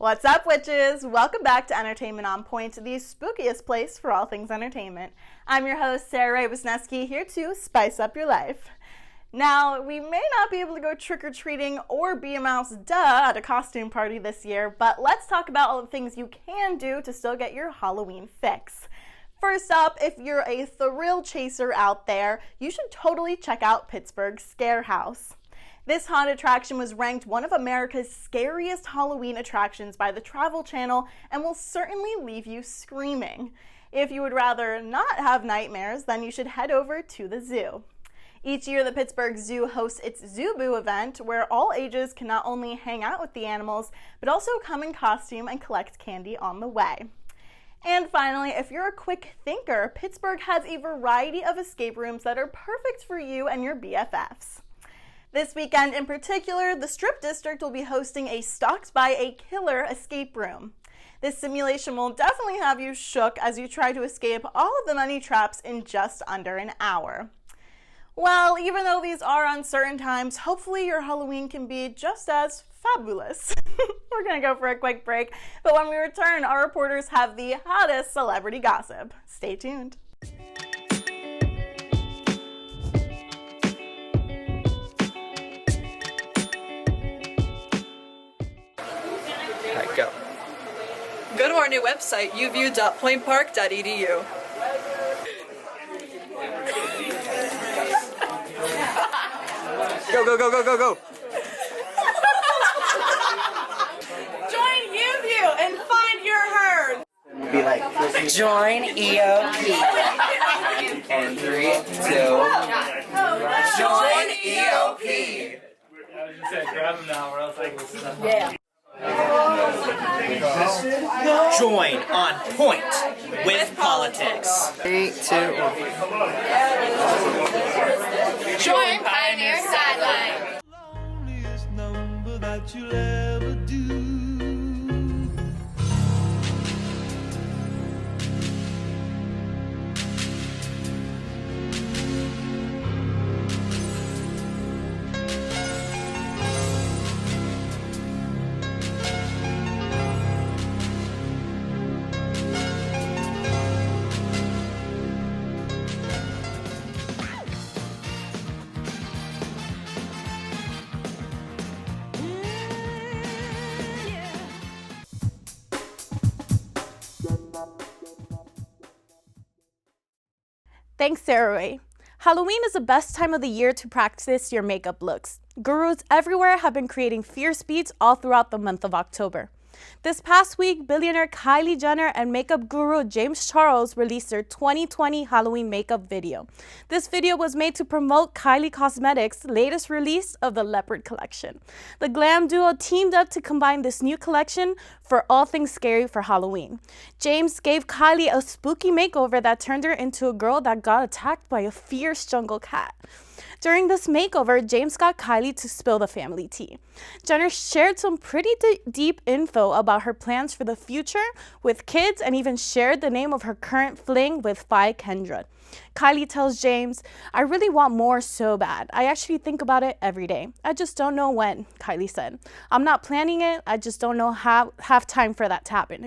What's up, witches? Welcome back to Entertainment on Point, the spookiest place for all things entertainment. I'm your host, Sarah Ray Wisniewski, here to spice up your life. Now, we may not be able to go trick-or-treating or be a mouse, at a costume party this year, but let's talk about all the things you can do to still get your Halloween fix. First up, if you're a thrill chaser out there, you should totally check out Pittsburgh's Scare House. This haunted attraction was ranked one of America's scariest Halloween attractions by the Travel Channel and will certainly leave you screaming. If you would rather not have nightmares, then you should head over to the zoo. Each year, the Pittsburgh Zoo hosts its Zoo Boo event, where all ages can not only hang out with the animals, but also come in costume and collect candy on the way. And finally, if you're a quick thinker, Pittsburgh has a variety of escape rooms that are perfect for you and your BFFs. This weekend in particular, the Strip District will be hosting a Stalked by a Killer escape room. This simulation will definitely have you shook as you try to escape all of the money traps in just under an hour. Well, even though these are uncertain times, hopefully your Halloween can be just as fabulous. We're gonna go for a quick break, but when we return, our reporters have the hottest celebrity gossip. Stay tuned. Go. Go to our new website, uvu.plainpark.edu. Go, go, go, go, go, go! Join UView and find your herd! Be like, Join EOP. and 3, 2, Join EOP. I was just saying, grab them now, or else I can stuff. Yeah. Join on point with politics. 3, 2, 1. Join Pioneer Sideline. Loneliest number that you'll ever do. Thanks, Sarah Ray. Halloween is the best time of the year to practice your makeup looks. Gurus everywhere have been creating fierce beats all throughout the month of October. This past week, billionaire Kylie Jenner and makeup guru James Charles released their 2020 Halloween makeup video. This video was made to promote Kylie Cosmetics' latest release of the Leopard collection. The glam duo teamed up to combine this new collection for all things scary for Halloween. James gave Kylie a spooky makeover that turned her into a girl that got attacked by a fierce jungle cat. During this makeover, James got Kylie to spill the family tea. Jenner shared some pretty deep info about her plans for the future with kids and even shared the name of her current fling with Phi Kendra. Kylie tells James, "I really want more so bad. I actually think about it every day. I just don't know when," Kylie said. "I'm not planning it. I just don't know have time for that to happen."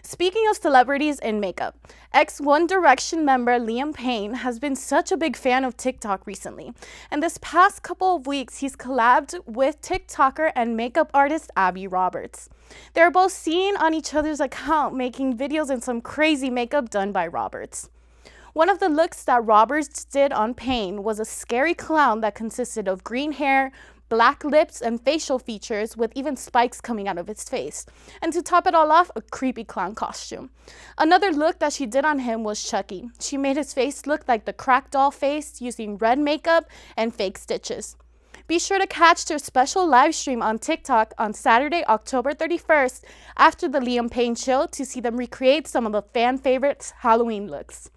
Speaking of celebrities in makeup, ex-One Direction member Liam Payne has been such a big fan of TikTok recently. And this past couple of weeks, he's collabed with TikToker and makeup artist Abby Roberts. They're both seen on each other's account making videos in some crazy makeup done by Roberts. One of the looks that Roberts did on Payne was a scary clown that consisted of green hair, black lips, and facial features with even spikes coming out of its face. And to top it all off, a creepy clown costume. Another look that she did on him was Chucky. She made his face look like the cracked doll face using red makeup and fake stitches. Be sure to catch their special live stream on TikTok on Saturday, October 31st after the Liam Payne show to see them recreate some of the fan favorites' Halloween looks.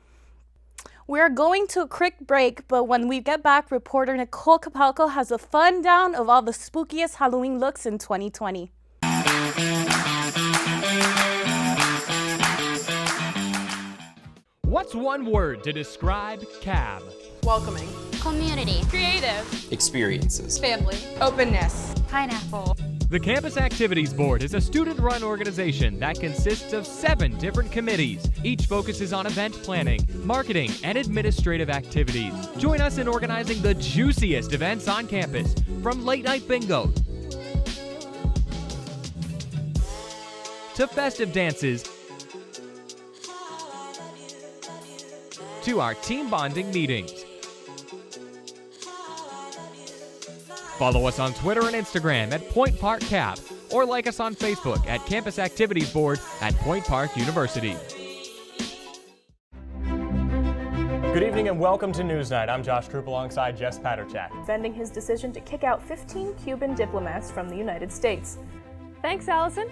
We're going to a quick break, but when we get back, reporter Nicole Capalco has a fun down of all the spookiest Halloween looks in 2020. What's one word to describe CAB? Welcoming. Community. Creative. Experiences. Family. Openness. Pineapple. The Campus Activities Board is a student-run organization that consists of 7 different committees. Each focuses on event planning, marketing, and administrative activities. Join us in organizing the juiciest events on campus, from late-night bingo to festive dances to our team bonding meetings. Follow us on Twitter and Instagram at Point Park Cap, or like us on Facebook at Campus Activities Board at Point Park University. Good evening and welcome to Newsnight. I'm Josh Troop alongside Jess Paterchak. Defending his decision to kick out 15 Cuban diplomats from the United States. Thanks, Allison.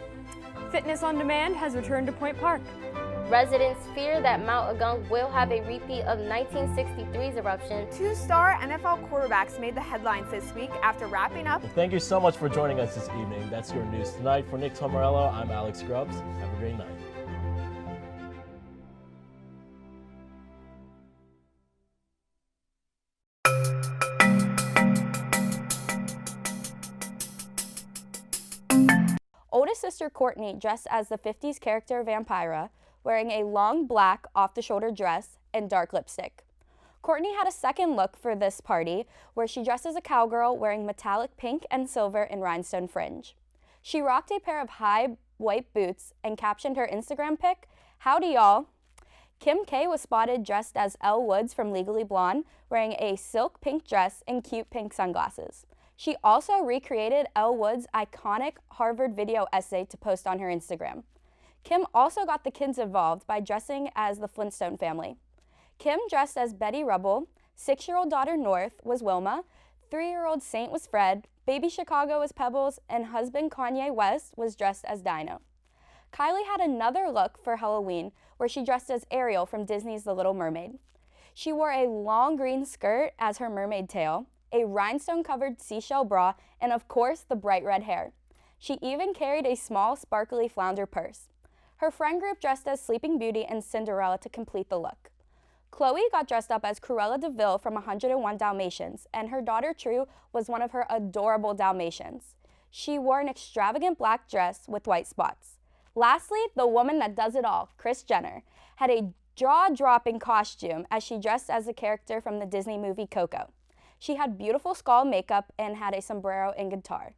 Fitness on Demand has returned to Point Park. Residents fear that Mount Agung will have a repeat of 1963's eruption. 2-star NFL quarterbacks made the headlines this week after wrapping up. Well, thank you so much for joining us this evening. That's your news tonight. For Nick Tomarello, I'm Alex Grubbs. Have a great night. Oldest sister Courtney dressed as the 50s character Vampira, wearing a long black off-the-shoulder dress and dark lipstick. Courtney had a second look for this party, where she dressed as a cowgirl wearing metallic pink and silver and rhinestone fringe. She rocked a pair of high white boots and captioned her Instagram pic, "Howdy y'all." Kim K was spotted dressed as Elle Woods from Legally Blonde, wearing a silk pink dress and cute pink sunglasses. She also recreated Elle Woods' iconic Harvard video essay to post on her Instagram. Kim also got the kids involved by dressing as the Flintstone family. Kim dressed as Betty Rubble, 6-year-old daughter North was Wilma, 3-year-old Saint was Fred, baby Chicago was Pebbles, and husband Kanye West was dressed as Dino. Kylie had another look for Halloween, where she dressed as Ariel from Disney's The Little Mermaid. She wore a long green skirt as her mermaid tail, a rhinestone-covered seashell bra, and of course, the bright red hair. She even carried a small, sparkly flounder purse. Her friend group dressed as Sleeping Beauty and Cinderella to complete the look. Chloe got dressed up as Cruella de Vil from 101 Dalmatians, and her daughter True was one of her adorable Dalmatians. She wore an extravagant black dress with white spots. Lastly, the woman that does it all, Kris Jenner, had a jaw-dropping costume as she dressed as a character from the Disney movie Coco. She had beautiful skull makeup and had a sombrero and guitar.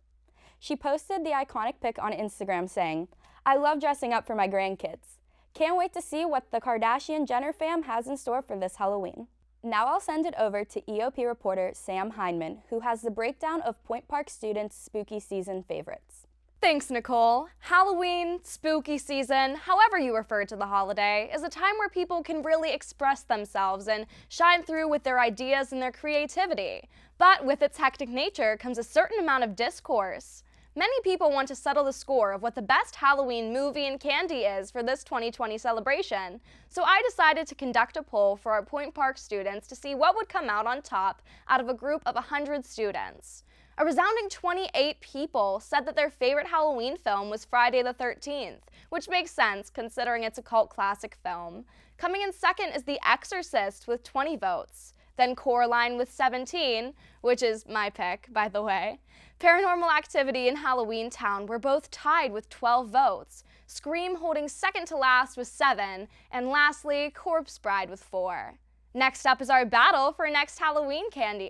She posted the iconic pic on Instagram saying, "I love dressing up for my grandkids. Can't wait to see what the Kardashian-Jenner fam has in store for this Halloween." Now I'll send it over to EOP reporter Sam Hindman, who has the breakdown of Point Park students' spooky season favorites. Thanks, Nicole. Halloween, spooky season, however you refer to the holiday, is a time where people can really express themselves and shine through with their ideas and their creativity. But with its hectic nature comes a certain amount of discourse. Many people want to settle the score of what the best Halloween movie and candy is for this 2020 celebration. So I decided to conduct a poll for our Point Park students to see what would come out on top out of a group of 100 students. A resounding 28 people said that their favorite Halloween film was Friday the 13th, which makes sense considering it's a cult classic film. Coming in second is The Exorcist with 20 votes. Then Coraline with 17, which is my pick, by the way. Paranormal Activity and Halloween Town were both tied with 12 votes. Scream holding second to last with 7, and lastly, Corpse Bride with 4. Next up is our battle for best Halloween candies,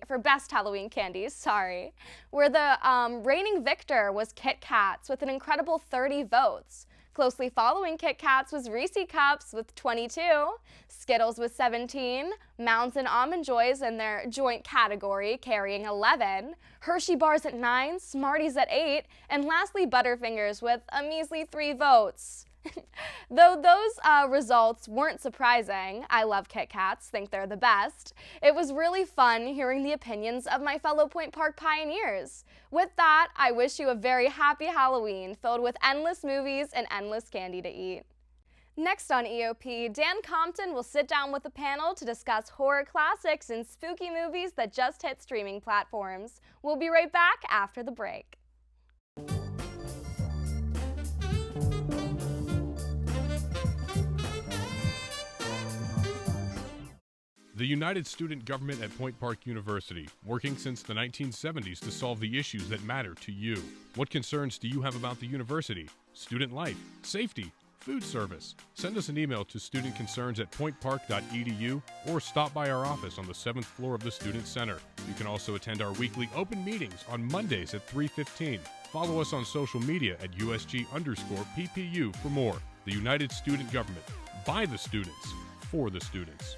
where the reigning victor was Kit Kats with an incredible 30 votes. Closely following Kit Kats was Reese Cups with 22, Skittles with 17, Mounds and Almond Joys in their joint category carrying 11, Hershey Bars at 9, Smarties at 8, and lastly Butterfingers with a measly 3 votes. Though those results weren't surprising, I love Kit Kats, think they're the best. It was really fun hearing the opinions of my fellow Point Park pioneers. With that, I wish you a very happy Halloween filled with endless movies and endless candy to eat. Next on EOP, Dan Compton will sit down with a panel to discuss horror classics and spooky movies that just hit streaming platforms. We'll be right back after the break. The United Student Government at Point Park University, working since the 1970s to solve the issues that matter to you. What concerns do you have about the university? Student life, safety, food service? Send us an email to studentconcerns@pointpark.edu or stop by our office on the 7th floor of the Student Center. You can also attend our weekly open meetings on Mondays at 3:15. Follow us on social media at USG_PPU for more. The United Student Government, by the students, for the students.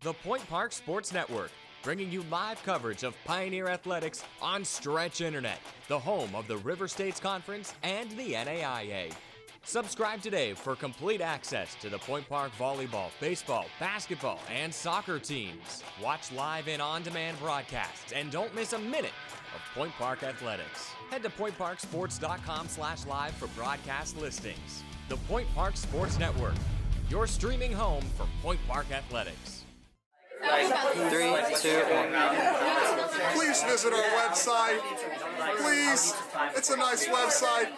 The Point Park Sports Network, bringing you live coverage of Pioneer Athletics on Stretch Internet, the home of the River States Conference and the NAIA. Subscribe today for complete access to the Point Park volleyball, baseball, basketball, and soccer teams. Watch live and on-demand broadcasts, and don't miss a minute of Point Park Athletics. Head to pointparksports.com/live for broadcast listings. The Point Park Sports Network, your streaming home for Point Park Athletics. 3, 2, 1. Please visit our website. Please. It's a nice website.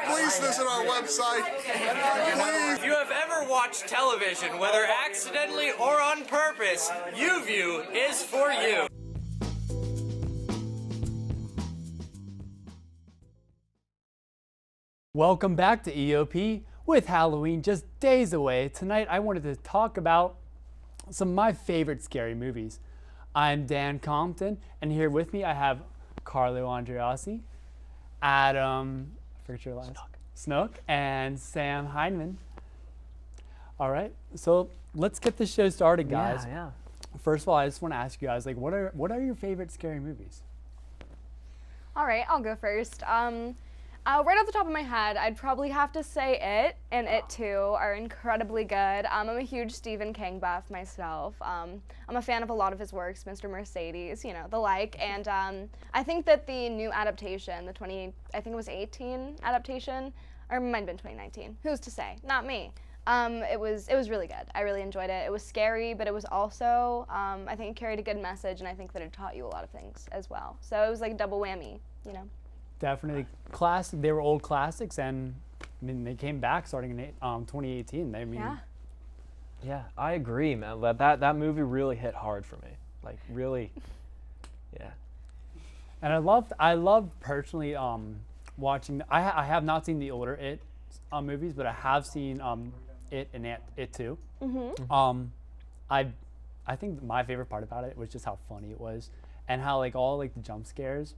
Please visit our website. Please. If you have ever watched television, whether accidentally or on purpose, UView is for you. Welcome back to EOP. With Halloween just days away, tonight I wanted to talk about some of my favorite scary movies. I'm Dan Compton, and here with me I have Carlo Andreassi, Adam, I forget your last, Snook, and Sam Heineman. All right, so let's get the show started, guys. Yeah. First of all, I just want to ask you guys, like, what are your favorite scary movies? All right, I'll go first. Right off the top of my head, I'd probably have to say It and It 2 are incredibly good. I'm a huge Stephen King buff myself. I'm a fan of a lot of his works, Mr. Mercedes, you know, the like. And I think that the new adaptation, I think it was 18 adaptation, or it might have been 2019. Who's to say? Not me. It was really good. I really enjoyed it. It was scary, but it was also, I think it carried a good message, and I think that it taught you a lot of things as well. So it was like a double whammy, you know. Definitely classic. They were old classics, and I mean they came back starting in 2018. Yeah, I agree, man. That movie really hit hard for me. Like really, yeah. And I loved personally watching. I have not seen the older It movies, but I have seen It and It 2. Mm-hmm. I think my favorite part about it was just how funny it was, and how like all like the jump scares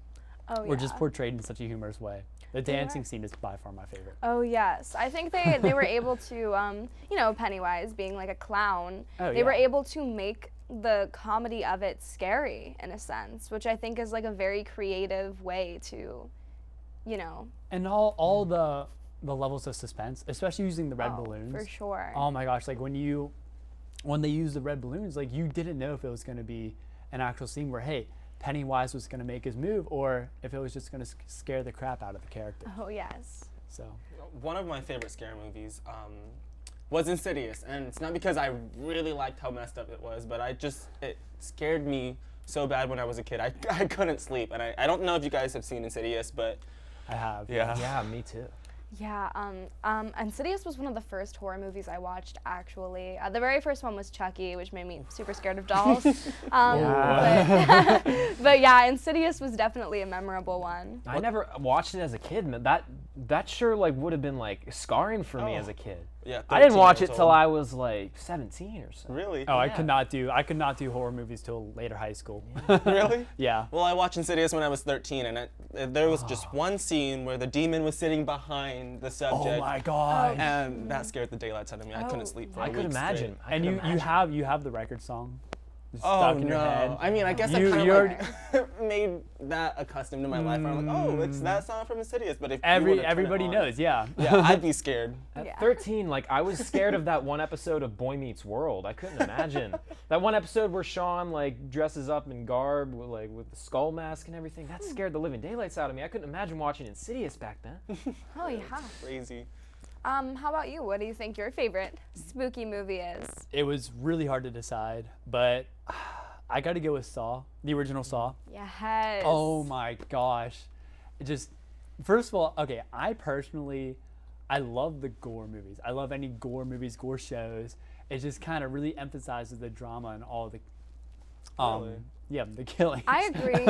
were just portrayed in such a humorous way. The dancing scene is by far my favorite. Oh yes, I think they were able to, you know, Pennywise being like a clown, they were able to make the comedy of it scary in a sense, which I think is like a very creative way to, you know. And all the levels of suspense, especially using the red balloons. For sure. Oh my gosh, like when they use the red balloons, like you didn't know if it was going to be an actual scene where, hey, Pennywise was going to make his move, or if it was just going to scare the crap out of the character. Oh yes. So one of my favorite scary movies was Insidious, and it's not because I really liked how messed up it was, but it scared me so bad when I was a kid. I couldn't sleep, and I don't know if you guys have seen Insidious, but I have. Yeah, me too. Yeah, Insidious was one of the first horror movies I watched, actually. The very first one was Chucky, which made me super scared of dolls. But yeah, Insidious was definitely a memorable one. I never watched it as a kid, man. That sure like would have been like scarring for me as a kid. Yeah, I didn't watch it till I was like 17 or so. Really? Oh, I could not do horror movies till later high school. Really? Yeah. Well, I watched Insidious when I was 13, and there was just one scene where the demon was sitting behind the subject. Oh my god! And that scared the daylights out of me. I couldn't sleep for a week could imagine. straight. And you have the record song Oh stuck in your head. I mean, I guess I kind of made that accustomed to my life. I'm like, oh, it's that song from Insidious. But if everybody knows, yeah. Yeah, I'd be scared. At 13, like I was scared of that one episode of Boy Meets World. I couldn't imagine that one episode where Sean like dresses up in garb with the skull mask and everything. That scared the living daylights out of me. I couldn't imagine watching Insidious back then. Oh yeah. Crazy. How about you? What do you think your favorite spooky movie is? It was really hard to decide, but I got to go with Saw, the original Saw. Yes. Oh my gosh. First of all, okay, I personally I love the gore movies. I love any gore movies, gore shows. It just kind of really emphasizes the drama and all the, yeah, the killings. I agree.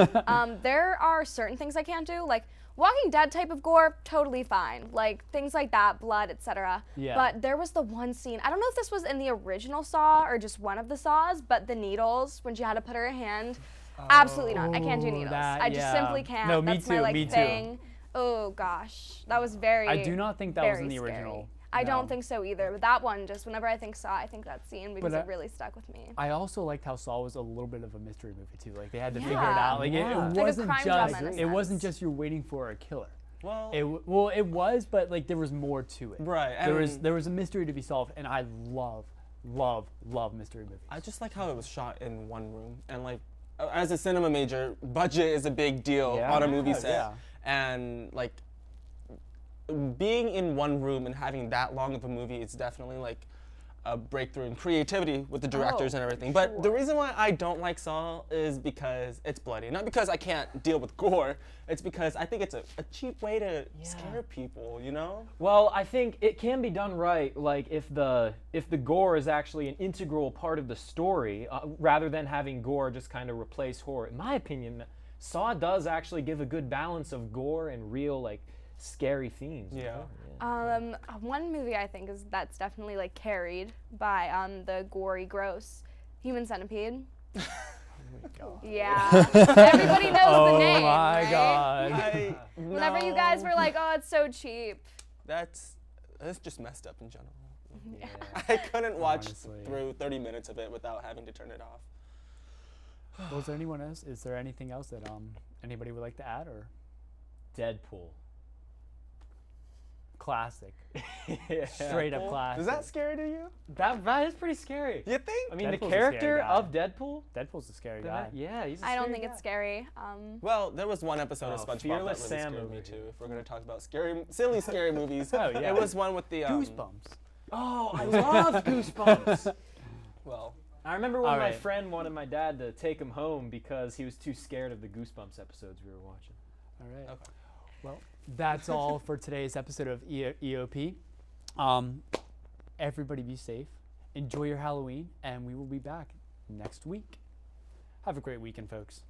There are certain things I can't do, like Walking Dead type of gore, totally fine. Like things like that, blood, etc. Yeah. But there was the one scene, I don't know if this was in the original Saw or just one of the Saws, but the needles, when she had to put her hand, absolutely not. I can't do needles. I just simply can't. No, me That's too, my like me too. thing. Oh gosh, that was very. I do not think that was in the scary. original. I No. don't think so either. But that one, just whenever I think Saw, I think that scene because But it really stuck with me. I also liked how Saw was a little bit of a mystery movie too. Like they had to Yeah. figure it out. Like it Like a wasn't crime drama in a just sense. you're waiting for a killer. Well, it was, but like there was more to it. Right. There was a mystery to be solved, and I love mystery movies. I just like how it was shot in one room, and like as a cinema major, budget is a big deal on a movie set, yeah. and like being in one room and having that long of a movie is definitely like a breakthrough in creativity with the directors and everything. But the reason why I don't like Saw is because it's bloody. Not because I can't deal with gore, it's because I think it's a cheap way to scare people, you know? Well, I think it can be done right, like if the gore is actually an integral part of the story, rather than having gore just kind of replace horror. In my opinion, Saw does actually give a good balance of gore and real like scary themes. Yeah. One movie I think that's definitely like carried by the gory, gross Human Centipede. Oh my god. Yeah. Everybody knows the name. Oh my right? god. Whenever you guys were like, oh, it's so cheap. That's just messed up in general. Yeah. I couldn't watch through 30 minutes of it without having to turn it off. Was there anyone else? Is there anything else that anybody would like to add or? Deadpool. Classic. Yeah. Straight up classic. Is that scary to you? That is pretty scary. You think? I mean, Deadpool's the a character scary guy. of Deadpool. Deadpool's a scary guy. Yeah, he's a I don't scary think guy. it's scary. Well, there was one episode of Oh, SpongeBob that Fearless really Sam scared over me too. here. If we're gonna talk about silly scary movies, Oh, yeah. it was one with the Goosebumps. Oh, I loved Goosebumps. Well, I remember when All my right. friend wanted my dad to take him home because he was too scared of the Goosebumps episodes we were watching. All right. Okay. Well, that's all for today's episode of EOP. Everybody be safe. Enjoy your Halloween, and we will be back next week. Have a great weekend, folks.